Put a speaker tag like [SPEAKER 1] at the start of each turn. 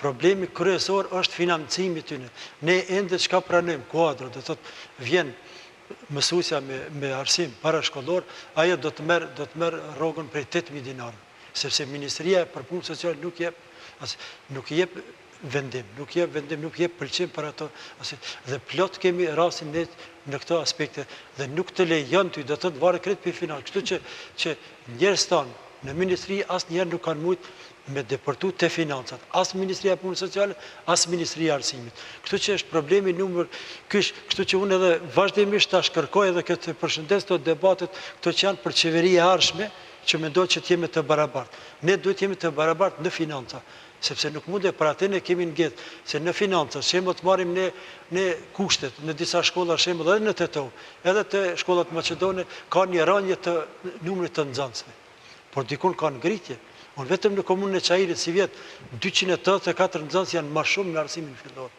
[SPEAKER 1] problemi kryesor është financimi tyne. Ne ende çka pranojmë, kuadro, do thotë vjen mësuesja me arsim parashkollor, ajo do të merr rrogën prej 8.000 dinarë, sepse Ministria për Punë Sociale nuk jep vendim, nuk jep pëlqim për ato, dhe plot kemi rastin ne në këto aspekte dhe nuk të lejon ty, do të varet krejt për final. Kështu që njerëz tanë në Ministri asnjëherë nuk kanë mujt me deportu të financat, as Ministria e Punës Sociale, as Ministria e Arsimit. Kështu që është problemi numër kyç, kështu që unë edhe vazhdimisht tash kërkoj edhe këtë përshëndes të debatet, këto që janë për qeveri e ardhshme, që mendoj që të jemi të barabartë. Ne duhet jemi të barabartë në financa, sepse nuk mundet për atë ne kemi ngjet, se në financa, shembull të marrim ne kushtet në disa shkolla, shembull edhe në Tetov, edhe të shkollat maqedone ka një rënje të numrit të nxënësve. Por dikun ka ngritje. Unë vetëm në komunën e Çajirit si vjet 284 nxënës janë më shumë në arsimin fillor.